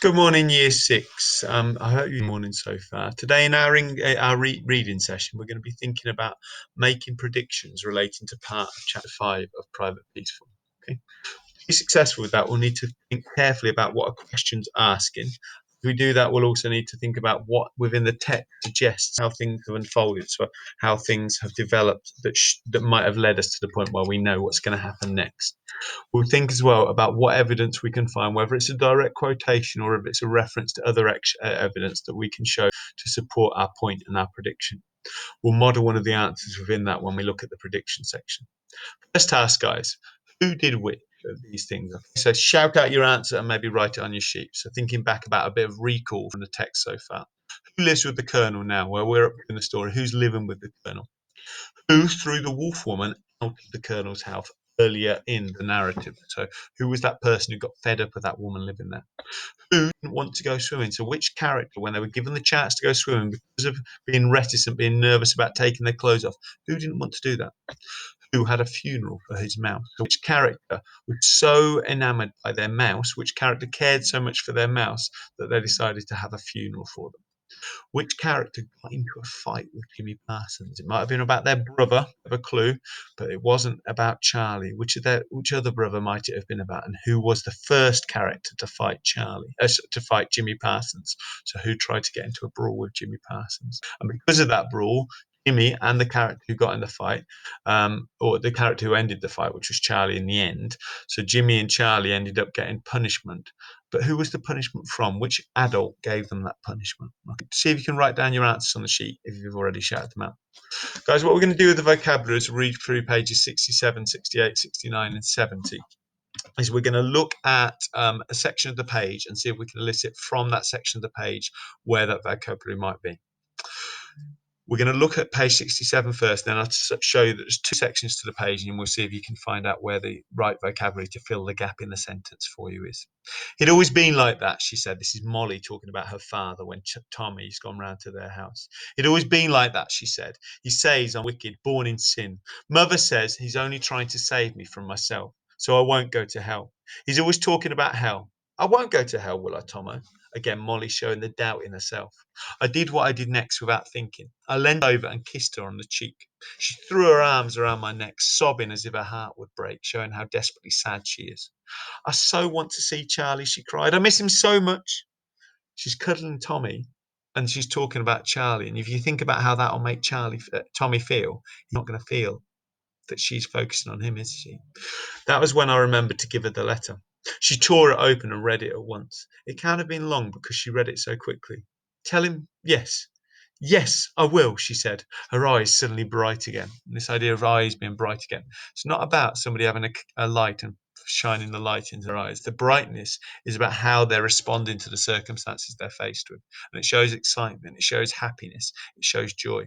Good morning, Year Six. I hope you're morning so far. Today, in our reading session, we're going to be thinking about making predictions relating to part of Chapter 5 of Private Peaceful. Okay. To be successful with that, we'll need to think carefully about what a question's asking. If we do that, we'll also need to think about what within the text suggests how things have unfolded, so how things have developed that might have led us to the point where we know what's going to happen next. We'll think as well about what evidence we can find, whether it's a direct quotation or if it's a reference to other evidence that we can show to support our point and our prediction. We'll model one of the answers within that when we look at the prediction section. First task, guys, who did which of these things? Okay, so shout out your answer and maybe write it on your sheet. So thinking back about a bit of recall from the text so far. Who lives with the Colonel now? Well, we're up in the story. Who's living with the Colonel? Who threw the wolf woman out of the Colonel's house earlier in the narrative? So who was that person who got fed up with that woman living there? Who didn't want to go swimming? So which character, when they were given the chance to go swimming, because of being reticent, being nervous about taking their clothes off, who didn't want to do that? Who had a funeral for his mouse? So which character was so enamored by their mouse, which character cared so much for their mouse that they decided to have a funeral for them? Which character got into a fight with Jimmy Parsons? It might have been about their brother, have a clue, but it wasn't about Charlie. Which other brother might it have been about? And who was the first character to fight to fight Jimmy Parsons? So who tried to get into a brawl with Jimmy Parsons? And because of that brawl, Jimmy and the character who got in the fight, or the character who ended the fight, which was Charlie in the end. So Jimmy and Charlie ended up getting punishment. But who was the punishment from? Which adult gave them that punishment? Okay. See if you can write down your answers on the sheet if you've already shouted them out. Guys, what we're going to do with the vocabulary is read through pages 67, 68, 69, and 70. Is we're going to look at a section of the page and see if we can elicit from that section of the page where that vocabulary might be. We're going to look at page 67 first, then I'll show you that there's two sections to the page, and we'll see if you can find out where the right vocabulary to fill the gap in the sentence for you is. It'd always been like that, she said. This is Molly talking about her father when Tommy's gone round to their house. It'd always been like that, she said. He says I'm wicked, born in sin. Mother says he's only trying to save me from myself, so I won't go to hell. He's always talking about hell. I won't go to hell, will I, Tomo? Again, Molly showing the doubt in herself. I did what I did next without thinking. I leaned over and kissed her on the cheek. She threw her arms around my neck, sobbing as if her heart would break, showing how desperately sad she is. I so want to see Charlie, she cried. I miss him so much. She's cuddling Tommy and she's talking about Charlie. And if you think about how that will make Tommy feel, he's not going to feel that she's focusing on him, is she? That was when I remembered to give her the letter. She tore it open and read it at once. It can't have been long because she read it so quickly. Tell him yes. Yes, I will, she said, her eyes suddenly bright again. And this idea of eyes being bright again. It's not about somebody having a light and shining the light into their eyes. The brightness is about how they're responding to the circumstances they're faced with. And it shows excitement, it shows happiness, it shows joy.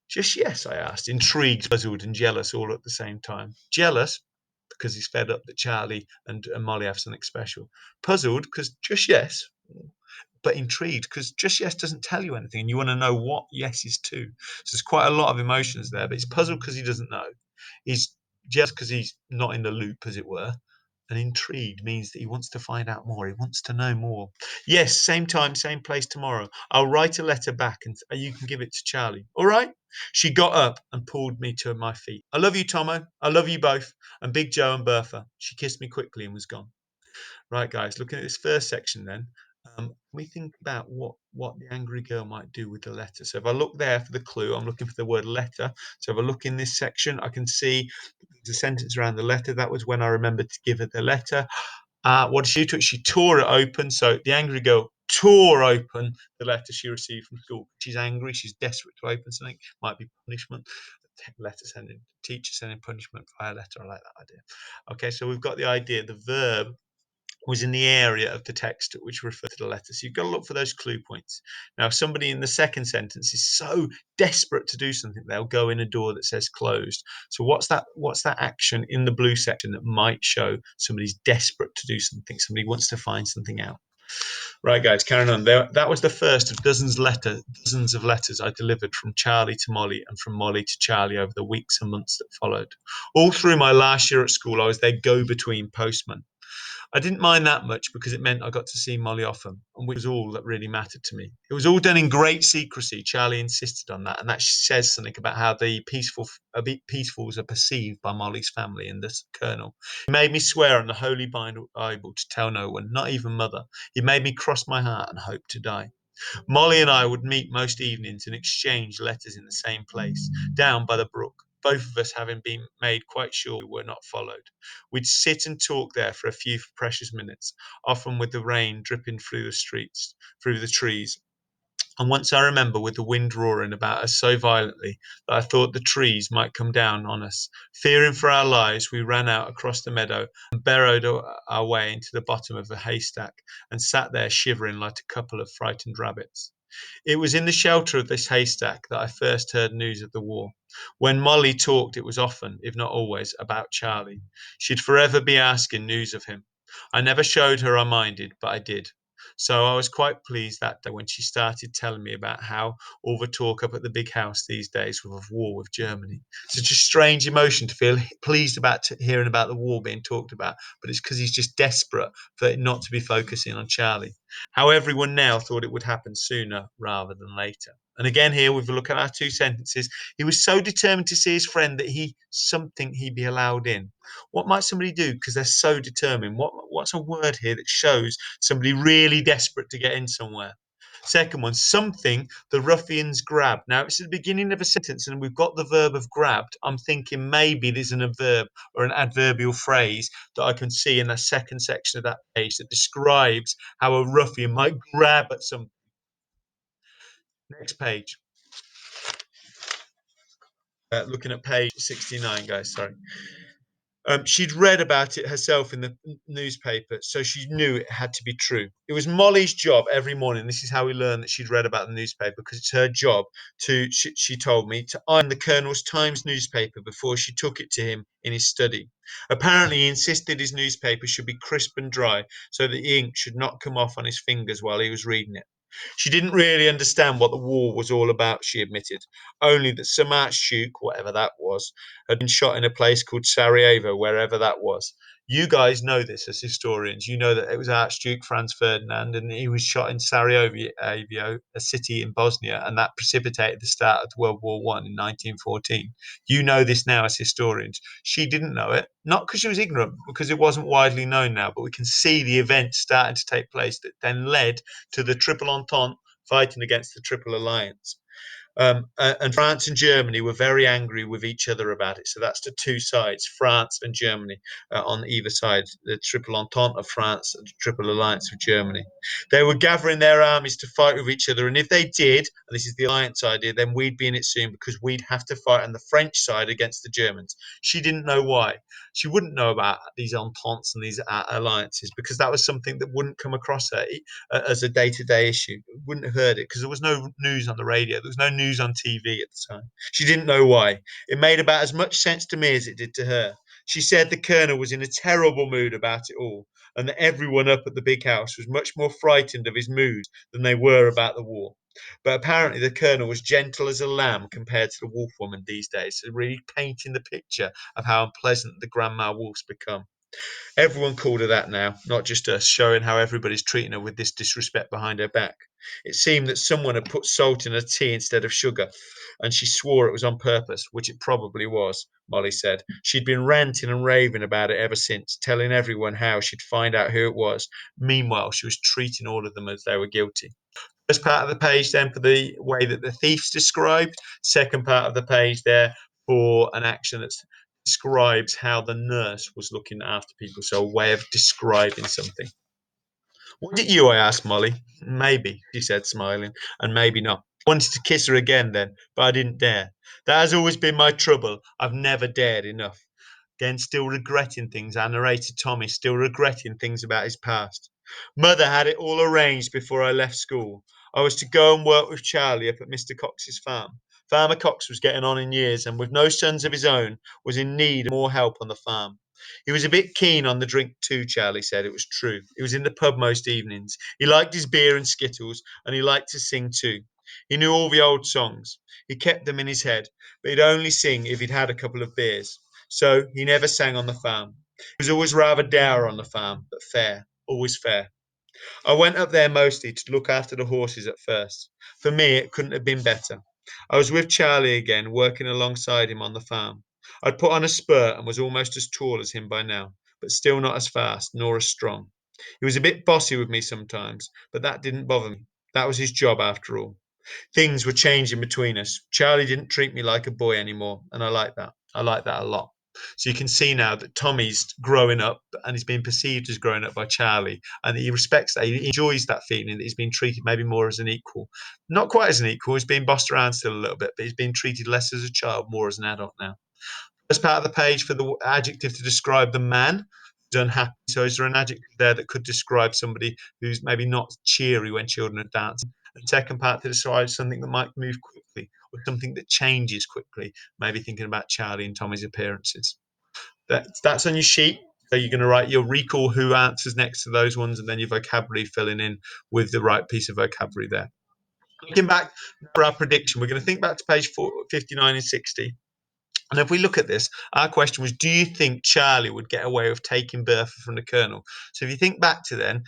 Just yes, I asked, intrigued, puzzled, and jealous all at the same time. Jealous because he's fed up that Charlie and Molly have something special. Puzzled because just yes, but intrigued because just yes doesn't tell you anything and you want to know what yes is to. So there's quite a lot of emotions there, but he's puzzled because he doesn't know. He's jealous because he's not in the loop, as it were. And intrigued means that he wants to find out more. He wants to know more. Yes, same time, same place tomorrow. I'll write a letter back and you can give it to Charlie. All right? She got up and pulled me to my feet. I love you, Tomo. I love you both. And Big Joe and Bertha. She kissed me quickly and was gone. Right, guys, looking at this first section then, we think about what the angry girl might do with the letter. So if I look there for the clue, I'm looking for the word letter. So if I look in this section, I can see the sentence around the letter. That was when I remembered to give her the letter. What did she do? She tore it open. So the angry girl tore open the letter she received from school. She's angry. She's desperate to open something. Might be punishment. Letter sending, teacher sending punishment via letter. I like that idea. Okay, so we've got the idea. The verb was in the area of the text which referred to the letter. So you've got to look for those clue points. Now, if somebody in the second sentence is so desperate to do something, they'll go in a door that says closed. So what's that action in the blue section that might show somebody's desperate to do something, somebody wants to find something out? Right, guys, carrying on. That was the first of dozens of letters I delivered from Charlie to Molly and from Molly to Charlie over the weeks and months that followed. All through my last year at school, I was their go-between postman. I didn't mind that much because it meant I got to see Molly often, and which was all that really mattered to me. It was all done in great secrecy. Charlie insisted on that, and that says something about how the peacefuls are perceived by Molly's family and the Colonel. He made me swear on the Holy Bible to tell no one, not even Mother. He made me cross my heart and hope to die. Molly and I would meet most evenings and exchange letters in the same place, down by the brook, both of us having been made quite sure we were not followed. We'd sit and talk there for a few precious minutes, often with the rain dripping through the streets, through the trees. And once I remember with the wind roaring about us so violently that I thought the trees might come down on us. Fearing for our lives, we ran out across the meadow and burrowed our way into the bottom of a haystack and sat there shivering like a couple of frightened rabbits. It was in the shelter of this haystack that I first heard news of the war. When Molly talked, it was often, if not always, about Charlie. She'd forever be asking news of him. I never showed her I minded, but I did. So I was quite pleased that day when she started telling me about how all the talk up at the big house these days was of war with Germany. Such a strange emotion to feel pleased about hearing about the war being talked about, but it's because he's just desperate for it not to be focusing on Charlie. How everyone now thought it would happen sooner rather than later. And again, here we've a look at our two sentences. He was so determined to see his friend that he'd be allowed in. What might somebody do because they're so determined? What's a word here that shows somebody really desperate to get in somewhere? Second one, something the ruffians grabbed. Now, it's at the beginning of a sentence and we've got the verb of grabbed. I'm thinking maybe there's an adverb or an adverbial phrase that I can see in the second section of that page that describes how a ruffian might grab at something. Next page. Looking at page 69, guys, sorry. She'd read about it herself in the newspaper, so she knew it had to be true. It was Molly's job every morning. This is how we learned that she'd read about the newspaper because it's her job she told me, to iron the Colonel's Times newspaper before she took it to him in his study. Apparently, he insisted his newspaper should be crisp and dry so that the ink should not come off on his fingers while he was reading it. She didn't really understand what the war was all about, she admitted, only that Sir Archduke, whatever that was, had been shot in a place called Sarajevo, wherever that was. You guys know this as historians. You know that it was Archduke Franz Ferdinand, and he was shot in Sarajevo, a city in Bosnia, and that precipitated the start of World War One in 1914. You know this now as historians. She didn't know it, not because she was ignorant, because it wasn't widely known now, but we can see the events starting to take place that then led to the Triple Entente fighting against the Triple Alliance. And France and Germany were very angry with each other about it. So that's the two sides, France and Germany on either side, the Triple Entente of France and the Triple Alliance of Germany. They were gathering their armies to fight with each other. And if they did, and this is the alliance idea, then we'd be in it soon because we'd have to fight on the French side against the Germans. She didn't know why. She wouldn't know about these ententes and these alliances because that was something that wouldn't come across her as a day-to-day issue. Wouldn't have heard it because there was no news on the radio. There was no news on TV at the time. She didn't know why. It made about as much sense to me as it did to her. She said the Colonel was in a terrible mood about it all, and that everyone up at the big house was much more frightened of his mood than they were about the war. But apparently the Colonel was gentle as a lamb compared to the wolf woman these days, so really painting the picture of how unpleasant the grandma wolves become. Everyone called her that now, not just us, showing how everybody's treating her with this disrespect behind her back. It seemed that someone had put salt in her tea instead of sugar, and she swore it was on purpose, which it probably was, Molly said. She'd been ranting and raving about it ever since, telling everyone how she'd find out who it was. Meanwhile, she was treating all of them as they were guilty. First part of the page then for the way that the thief's described. Second part of the page there for an action that describes how the nurse was looking after people. So a way of describing something. Was it you? I asked Molly. Maybe, she said, smiling, and maybe not. I wanted to kiss her again then, but I didn't dare. That has always been my trouble. I've never dared enough. Again, still regretting things. Our narrator Tommy still regretting things about his past. Mother had it all arranged before I left school. I was to go and work with Charlie up at Mr. Cox's farm. Farmer Cox was getting on in years and with no sons of his own was in need of more help on the farm. He was a bit keen on the drink too, Charlie said. It was true. He was in the pub most evenings. He liked his beer and skittles and he liked to sing too. He knew all the old songs. He kept them in his head, but he'd only sing if he'd had a couple of beers. So he never sang on the farm. He was always rather dour on the farm, but fair, always fair. I went up there mostly to look after the horses at first. For me, it couldn't have been better. I was with Charlie again, working alongside him on the farm. I'd put on a spurt and was almost as tall as him by now, but still not as fast nor as strong. He was a bit bossy with me sometimes, but that didn't bother me. That was his job after all. Things were changing between us. Charlie didn't treat me like a boy anymore, and I like that. I like that a lot. So you can see now that Tommy's growing up and he's being perceived as growing up by Charlie, and he respects that. He enjoys that feeling that he's being treated maybe more as an equal. Not quite as an equal, he's being bossed around still a little bit, but he's being treated less as a child, more as an adult now. First part of the page for the adjective to describe the man who's unhappy. So is there an adjective there that could describe somebody who's maybe not cheery when children are dancing? And second part to describe something that might move quickly or something that changes quickly, maybe thinking about Charlie and Tommy's appearances. That's on your sheet. So you're going to write your recall who answers next to those ones, and then your vocabulary filling in with the right piece of vocabulary there. Looking back for our prediction, we're going to think back to page 59 and 60. And if we look at this, our question was, do you think Charlie would get away with taking Bertha from the Colonel? So if you think back to then,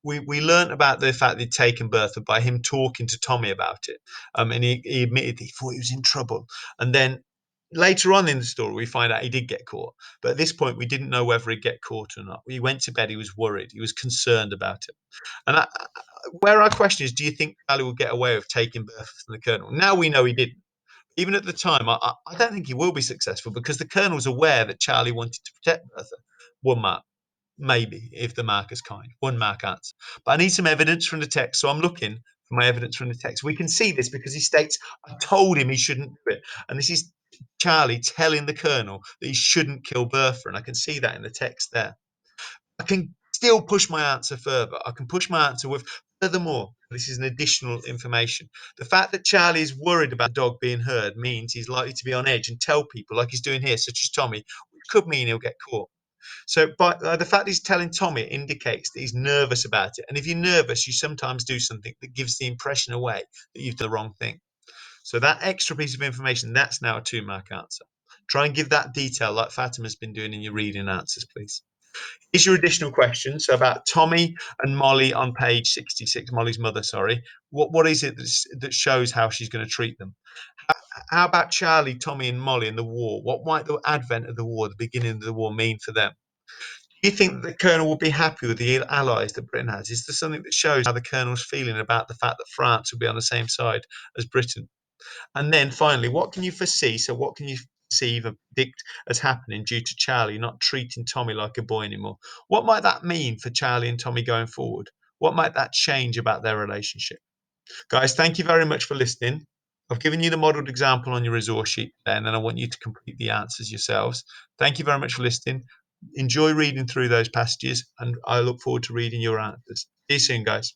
we learnt about the fact that he'd taken Bertha by him talking to Tommy about it. And he admitted he thought he was in trouble. And then later on in the story, we find out he did get caught. But at this point, we didn't know whether he'd get caught or not. He went to bed, he was worried, he was concerned about it. And where our question is, do you think Charlie will get away with taking Bertha from the Colonel? Now we know he didn't. Even at the time, I don't think he will be successful because the Colonel's aware that Charlie wanted to protect Bertha. One mark, maybe, if the marker's kind. One mark answer. But I need some evidence from the text, so I'm looking for my evidence from the text. We can see this because he states, I told him he shouldn't do it. And this is Charlie telling the Colonel that he shouldn't kill Bertha, and I can see that in the text there. I can still push my answer further. I can push my answer with, furthermore, this is an additional information. The fact that Charlie is worried about the dog being heard means he's likely to be on edge and tell people, like he's doing here, such as Tommy, which could mean he'll get caught. So, by the fact he's telling Tommy indicates that he's nervous about it. And if you're nervous, you sometimes do something that gives the impression away that you've done the wrong thing. So, that extra piece of information, that's now a 2 mark answer. Try and give that detail like Fatima's been doing in your reading answers, please. Is your additional question so about Tommy and Molly on page 66, Molly's mother, sorry. What is it that shows how she's going to treat them? How about Charlie, Tommy, and Molly in the war? What might the advent of the war, the beginning of the war, mean for them? Do you think that the Colonel will be happy with the allies that Britain has? Is there something that shows how the Colonel's feeling about the fact that France will be on the same side as Britain? And then finally, what can you foresee? So, what can you perceive and predict as happening due to Charlie not treating Tommy like a boy anymore? What might that mean for Charlie and Tommy going forward? What might that change about their relationship? Guys, thank you very much for listening. I've given you the modelled example on your resource sheet there, and then I want you to complete the answers yourselves. Thank you very much for listening. Enjoy reading through those passages, and I look forward to reading your answers. See you soon, guys.